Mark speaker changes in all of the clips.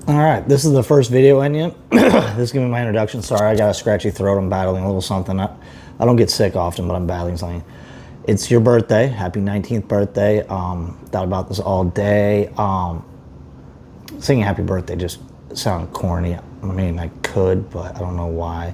Speaker 1: All right, this is the first video in yet. This is gonna be my introduction. Sorry, I got a scratchy throat. I'm battling a little something. I don't get sick often, but I'm battling something. It's your birthday. Happy 19th birthday. Thought about this all day. Singing happy birthday just sounded corny. I mean, I could, but I don't know why.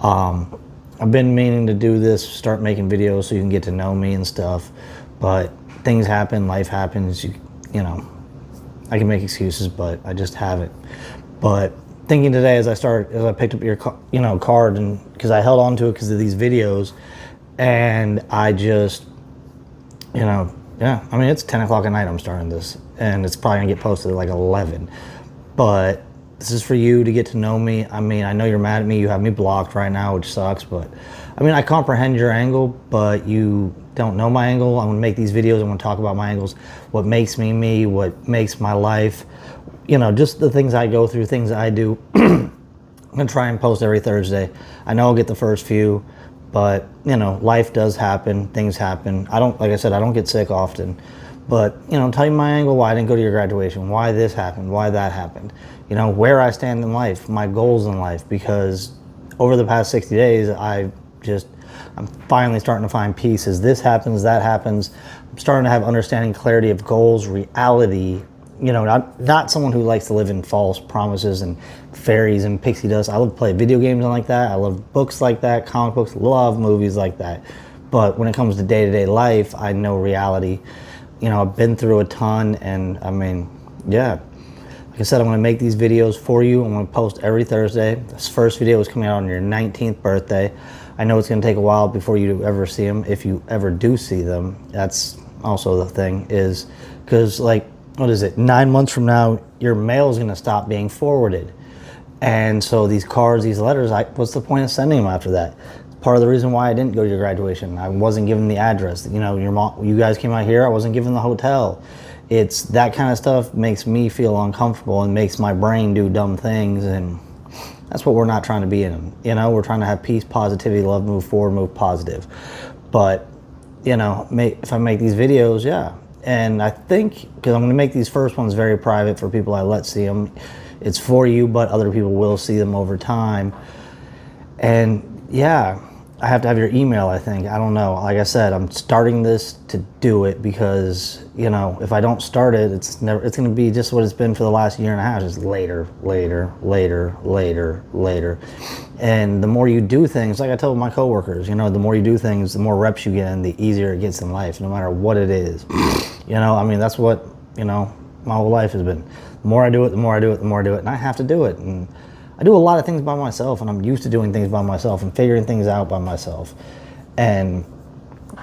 Speaker 1: I've been meaning to do this, start making videos so you can get to know me and stuff, but things happen, life happens, you know, I can make excuses, but I just haven't. But thinking today as I picked up your card, and because I held on to it because of these videos, and I just, yeah, I mean, it's 10 o'clock at night I'm starting this, and it's probably gonna get posted at like 11, but this is for you to get to know me. I mean, I know you're mad at me, you have me blocked right now, which sucks, but I mean, I comprehend your angle, but you don't know my angle. I'm gonna make these videos, I'm gonna talk about my angles, what makes me me, what makes my life, just the things I go through, things I do. I'm gonna try and post every Thursday. I know I'll get the first few, but life does happen, things happen. Like I said, I don't get sick often, but tell you my angle, why I didn't go to your graduation, why this happened, why that happened, where I stand in life, my goals in life, because over the past 60 days, I'm finally starting to find peace. As this happens, that happens, I'm starting to have understanding, clarity of goals, reality. Not someone who likes to live in false promises and fairies and pixie dust. I love to play video games like that. I love books like that, comic books, love movies like that. But when it comes to day-to-day life, I know reality. I've been through a ton, and I mean, yeah. Like I said, I'm gonna make these videos for you. I'm gonna post every Thursday. This first video is coming out on your 19th birthday. I know it's gonna take a while before you ever see them, if you ever do see them. That's also the thing, is because, like, what is it, 9 months from now, your mail is gonna stop being forwarded. And so these cards, these letters, what's the point of sending them after that? Part of the reason why I didn't go to your graduation. I wasn't given the address. Your mom, you guys came out here, I wasn't given the hotel. It's that kind of stuff makes me feel uncomfortable and makes my brain do dumb things, and that's what we're not trying to be in. We're trying to have peace, positivity, love, move forward, move positive. But, if I make these videos, yeah. And I think, because I'm gonna make these first ones very private for people I let see them. It's for you, but other people will see them over time. And yeah, I have to have your email, I think. I don't know. Like I said, I'm starting this to do it because, if I don't start it, it's going to be just what it's been for the last year and a half, just later. And the more you do things, like I told my coworkers, the more you do things, the more reps you get in, the easier it gets in life, no matter what it is. I mean, that's what, my whole life has been. The more I do it, the more I do it, the more I do it, and I have to do it. And I do a lot of things by myself, and I'm used to doing things by myself and figuring things out by myself. And,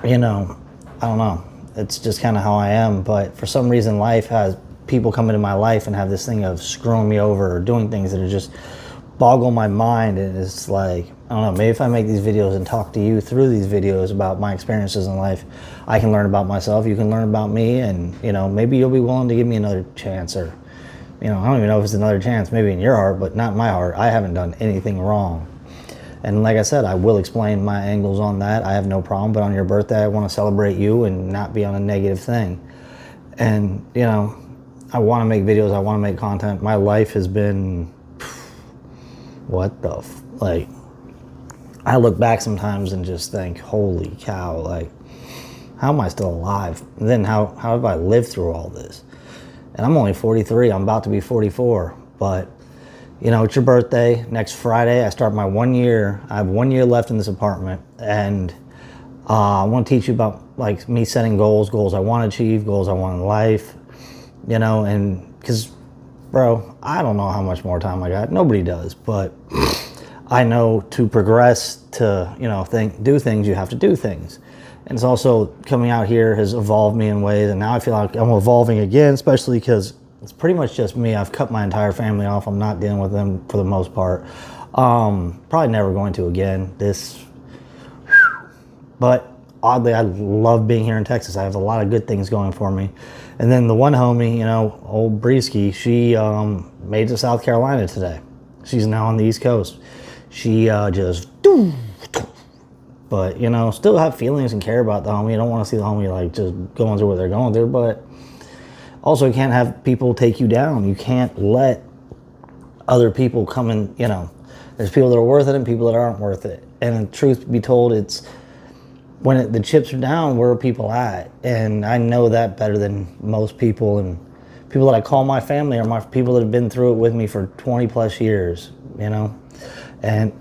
Speaker 1: I don't know. It's just kind of how I am. But for some reason, life has people come into my life and have this thing of screwing me over or doing things that are just boggle my mind. And it's like, I don't know, maybe if I make these videos and talk to you through these videos about my experiences in life, I can learn about myself, you can learn about me, and, maybe you'll be willing to give me another chance, or I don't even know if it's another chance, maybe in your heart, but not in my heart. I haven't done anything wrong. And like I said, I will explain my angles on that. I have no problem, but on your birthday, I want to celebrate you and not be on a negative thing. And, I want to make videos, I want to make content. My life has been, like, I look back sometimes and just think, holy cow, like, how am I still alive? And then how have I lived through all this? And I'm only 43, I'm about to be 44, but it's your birthday, next Friday, I start my 1 year, I have 1 year left in this apartment, and I want to teach you about, like, me setting goals I want to achieve, goals I want in life, and because, bro, I don't know how much more time I got, nobody does, but I know to progress, to, do things, you have to do things. And it's also, coming out here has evolved me in ways, and now I feel like I'm evolving again, especially because it's pretty much just me. I've cut my entire family off. I'm not dealing with them for the most part. Probably never going to again. But oddly, I love being here in Texas. I have a lot of good things going for me. And then the one homie, old Breeski, she made it to South Carolina today. She's now on the East Coast. She but, still have feelings and care about the homie. You don't want to see the homie, like, just going through what they're going through. But also, you can't have people take you down. You can't let other people coming, there's people that are worth it and people that aren't worth it. And truth be told, it's when the chips are down, where are people at? And I know that better than most people. And people that I call my family are my people that have been through it with me for 20 plus years, And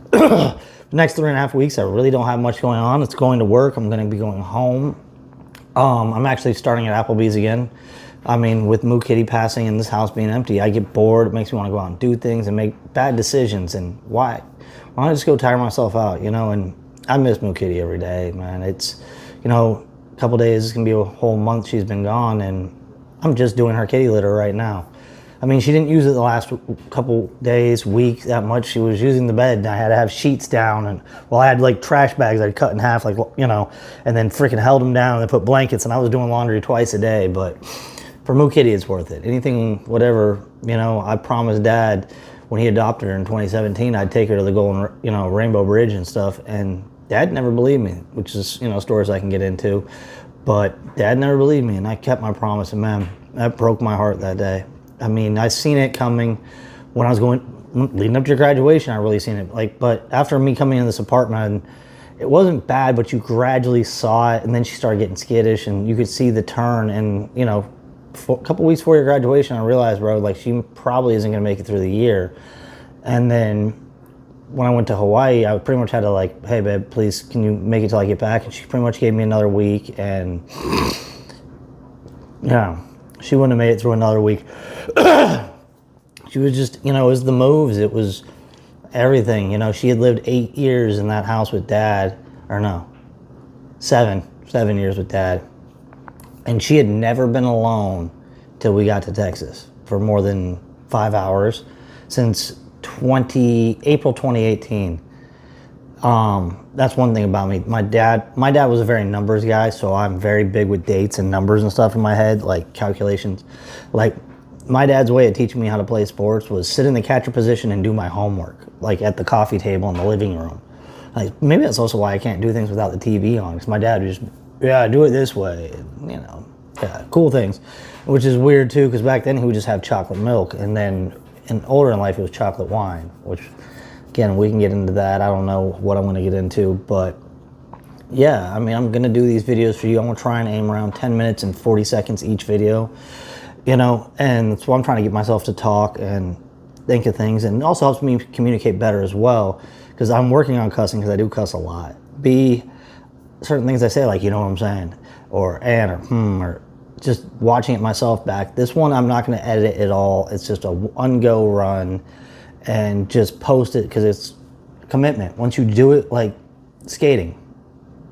Speaker 1: next 3.5 weeks, I really don't have much going on. It's going to work. I'm going to be going home. I'm actually starting at Applebee's again. I mean, with Moo Kitty passing and this house being empty, I get bored. It makes me want to go out and do things and make bad decisions. And why don't I just go tire myself out, And I miss Moo Kitty every day, man. It's, a couple days, it's going to be a whole month she's been gone, and I'm just doing her kitty litter right now. I mean, she didn't use it the last couple days, week, that much. She was using the bed, and I had to have sheets down, and I had like trash bags I'd cut in half, and then freaking held them down and then put blankets, and I was doing laundry twice a day. But for Moo Kitty, it's worth it. Anything, whatever, I promised Dad when he adopted her in 2017, I'd take her to the Golden, Rainbow Bridge and stuff, and Dad never believed me, which is, stories I can get into, but Dad never believed me, and I kept my promise, and man, that broke my heart that day. I mean, I seen it coming when I was leading up to graduation. I really seen it. But after me coming in this apartment, it wasn't bad, but you gradually saw it, and then she started getting skittish, and you could see the turn. And a couple weeks before your graduation, I realized, bro, she probably isn't gonna make it through the year. And then when I went to Hawaii, I pretty much had to hey, babe, please, can you make it till I get back? And she pretty much gave me another week, and yeah. She wouldn't have made it through another week. She was just, it was the moves. It was everything. She had lived 8 years in that house with Dad. Or no, 7 years with Dad. And she had never been alone till we got to Texas for more than 5 hours since April 2018. That's one thing about me. My dad was a very numbers guy, so I'm very big with dates and numbers and stuff in my head, like calculations. My dad's way of teaching me how to play sports was sit in the catcher position and do my homework, at the coffee table in the living room. Maybe that's also why I can't do things without the TV on, because my dad would just, do it this way, cool things, which is weird too, because back then he would just have chocolate milk, and then older in life it was chocolate wine, which, again, we can get into that. I don't know what I'm going to get into, but yeah, I mean, I'm going to do these videos for you. I'm going to try and aim around 10 minutes and 40 seconds each video, and that's why I'm trying to get myself to talk and think of things, and it also helps me communicate better as well, because I'm working on cussing, because I do cuss a lot. Certain things I say, you know what I'm saying, or and, or just watching it myself back. This one, I'm not going to edit it at all. It's just a one-go run, and just post it, because it's commitment. Once you do it, like skating,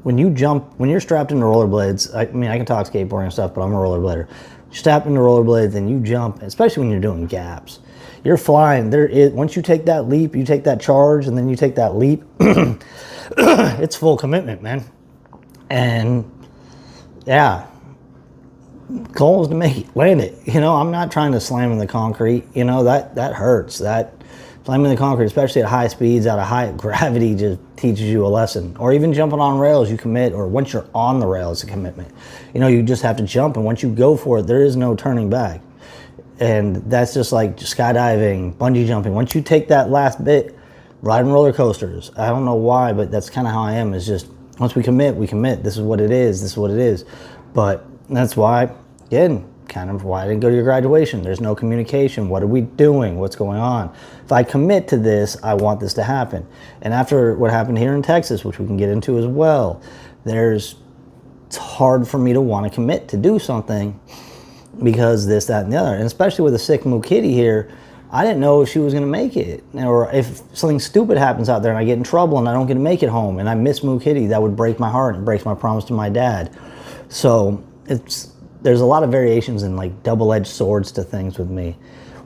Speaker 1: when you're strapped into rollerblades, I can talk skateboarding and stuff, but I'm a rollerblader. You're strapped into rollerblades and you jump, especially when you're doing gaps. You're flying. Once you take that leap, you take that charge, and then you take that leap, it's full commitment, man. And yeah, goal is to make it, land it. I'm not trying to slam in the concrete. That hurts. That slamming the concrete, especially at high speeds, at a high gravity, just teaches you a lesson. Or even jumping on rails, you commit. Or once you're on the rail, it's a commitment. You just have to jump, and once you go for it, there is no turning back. And that's just like skydiving, bungee jumping. Once you take that last bit, riding roller coasters. I don't know why, but that's kind of how I am. Is just once we commit, we commit. This is what it is. This is what it is. But that's why, again, kind of why I didn't go to your graduation. There's no communication. What are we doing? What's going on? If I commit to this, I want this to happen. And after what happened here in Texas, which we can get into as well, it's hard for me to want to commit to do something because this, that, and the other. And especially with a sick Moo Kitty here, I didn't know if she was going to make it. Or if something stupid happens out there and I get in trouble and I don't get to make it home and I miss Moo Kitty, that would break my heart. It breaks my promise to my dad. So there's a lot of variations and double-edged swords to things with me.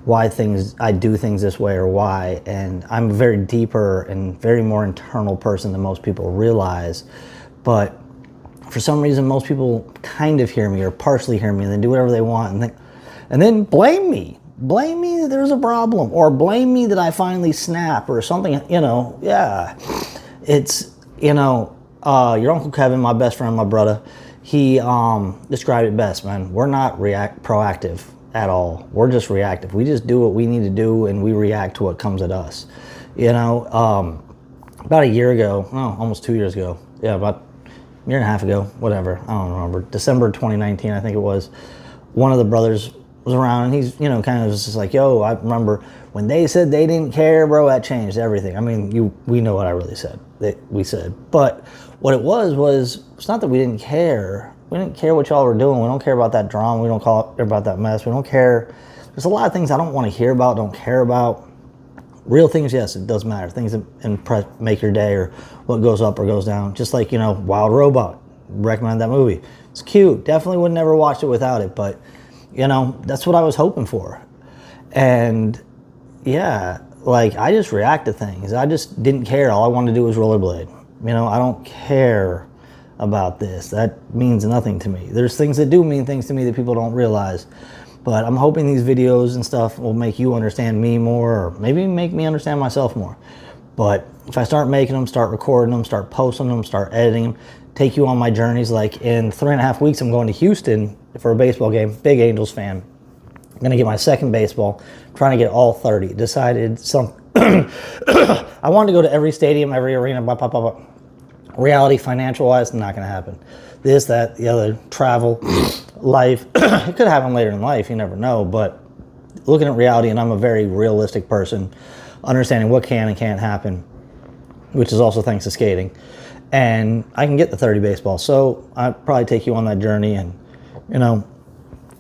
Speaker 1: Why I do things this way, or why. And I'm a very deeper and very more internal person than most people realize. But for some reason, most people kind of hear me or partially hear me and then do whatever they want and then blame me. Blame me that there's a problem, or blame me that I finally snap or something, yeah. It's, your Uncle Kevin, my best friend, my brother, he described it best, man. We're not proactive. at all. We're just reactive. We just do what we need to do, and we react to what comes at us. You know, about a year ago, almost 2 years ago, yeah, about a year and a half ago, whatever, I don't remember, December 2019, I think it was, one of the brothers was around, and he's, you know, kind of just like, yo, I remember when they said they didn't care, bro, that changed everything. I mean, we know what I really said, that we said, but what it was, it's not that we didn't care. We didn't care what y'all were doing. We don't care about that drama. We don't care about that mess. We don't care. There's a lot of things I don't want to hear about, don't care about. Real things, yes, it does matter. Things that make your day, or what goes up or goes down. Just like, you know, Wild Robot. Recommend that movie. It's cute. Definitely would never watch it without it, but, you know, that's what I was hoping for. And, yeah, like, I just react to things. I just didn't care. All I wanted to do was rollerblade. You know, I don't care about this. That means nothing to me. There's things that do mean things to me that people don't realize. But I'm hoping these videos and stuff will make you understand me more, or maybe make me understand myself more. But if I start making them, start recording them, start posting them, start editing them, take you on my journeys, like in 3.5 weeks, I'm going to Houston for a baseball game. Big Angels fan. I'm going to get my second baseball. I'm trying to get all 30. Decided some. I wanted to go to every stadium, every arena, blah, blah, blah, blah. Reality, financial-wise, not going to happen. This, that, the other, travel, life. It could happen later in life, you never know. But looking at reality, and I'm a very realistic person, understanding what can and can't happen, which is also thanks to skating. And I can get the 30 baseball. So I'll probably take you on that journey. And, you know,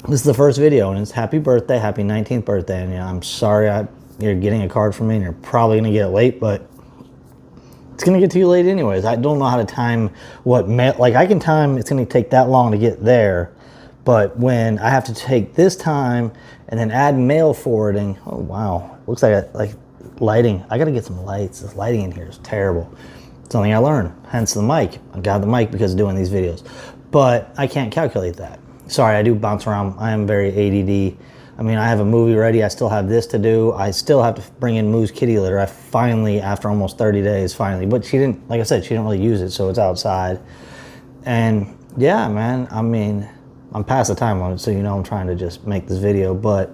Speaker 1: this is the first video, and it's happy birthday, happy 19th birthday. And, you know, I'm sorry you're getting a card from me, and you're probably going to get it late, but it's going to get to you late anyways. I don't know how to time what mail. Like, I can time, it's going to take that long to get there. But when I have to take this time and then add mail forwarding, oh, wow. Looks like lighting. I got to get some lights. This lighting in here is terrible. Something I learned, hence the mic. I got the mic because of doing these videos. But I can't calculate that. Sorry, I do bounce around. I am very ADD. I mean, I have a movie ready. I still have this to do. I still have to bring in Moo's kitty litter. I finally, after almost 30 days, finally. But she didn't, like I said, she didn't really use it, so it's outside. And yeah, man, I mean, I'm past the time on it, so you know I'm trying to just make this video. But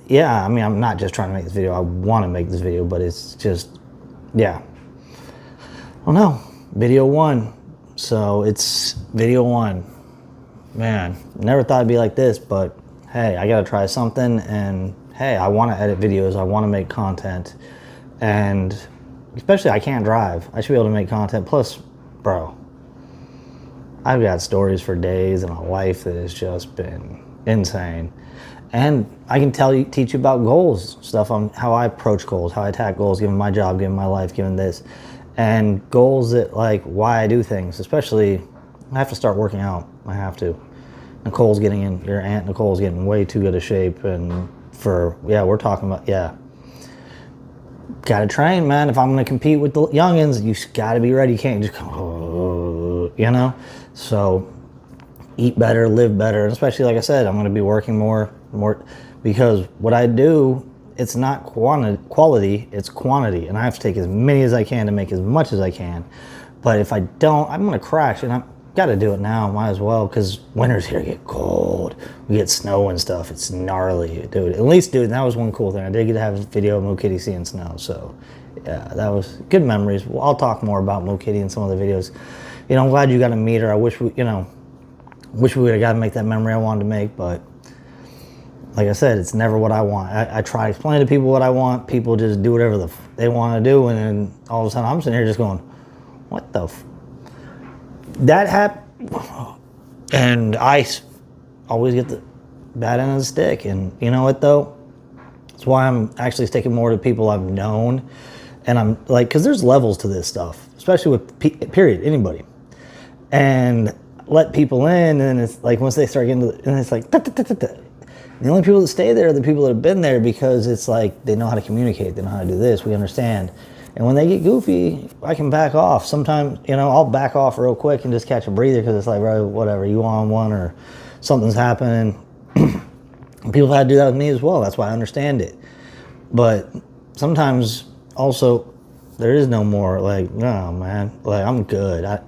Speaker 1: yeah, I mean, I'm not just trying to make this video. I want to make this video, but it's just, yeah. I don't know. Video 1. So it's video 1. Man, never thought it'd be like this, but hey, I gotta try something, and hey, I want to edit videos, I want to make content, and especially I can't drive. I should be able to make content. Plus, bro, I've got stories for days and a life that has just been insane. And I can teach you about goals, stuff on how I approach goals, how I attack goals, given my job, given my life, given this, and goals that, like, why I do things. Especially, I have to start working out. I have to. Nicole's getting in, your aunt Nicole's getting way too good a shape, and we're talking about, gotta train, man. If I'm gonna compete with the youngins, you gotta be ready. You can't just come, you know? So, eat better, live better, and especially, like I said, I'm gonna be working more, because what I do, it's not quality, it's quantity, and I have to take as many as I can to make as much as I can. But if I don't, I'm gonna crash, and I'm got to do it now, might as well, because winters here get cold. We get snow and stuff. It's gnarly, dude. At least, dude, that was one cool thing. I did get to have a video of Moo Kitty seeing snow, so yeah, that was good memories. Well, I'll talk more about Moo Kitty in some of the videos. You know, I'm glad you got to meet her. I wish we, you know, wish we would have got to make that memory I wanted to make, but like I said, it's never what I want. I try to explain to people what I want. People just do whatever they want to do, and then all of a sudden I'm sitting here just going, what the that happened, and I always get the bad end of the stick. And you know what, though? That's why I'm actually sticking more to people I've known. And I'm like, because there's levels to this stuff, especially with period, anybody. And let people in, and it's like once they start getting to and it's like, the only people that stay there are the people that have been there, because it's like they know how to communicate, they know how to do this, we understand. And when they get goofy, I can back off. Sometimes, you know, I'll back off real quick and just catch a breather, because it's like, bro, whatever, you on one or something's happening. People have had to do that with me as well. That's why I understand it. But sometimes also there is no more, like, no, man, like, I'm good.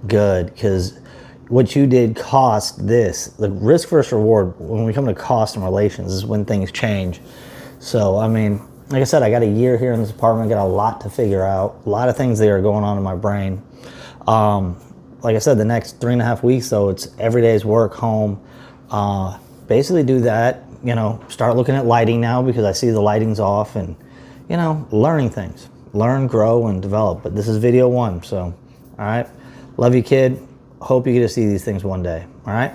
Speaker 1: Good, because what you did cost this. The risk versus reward, when we come to cost and relations, is when things change. So, I mean, like I said, I got a year here in this apartment, got a lot to figure out, a lot of things that are going on in my brain. Like I said, the next 3.5 weeks, though, it's every day's work, home. Basically do that, you know, start looking at lighting now because I see the lighting's off, and, you know, learning things. Learn, grow, and develop. But this is video 1, so, all right. Love you, kid. Hope you get to see these things one day, all right?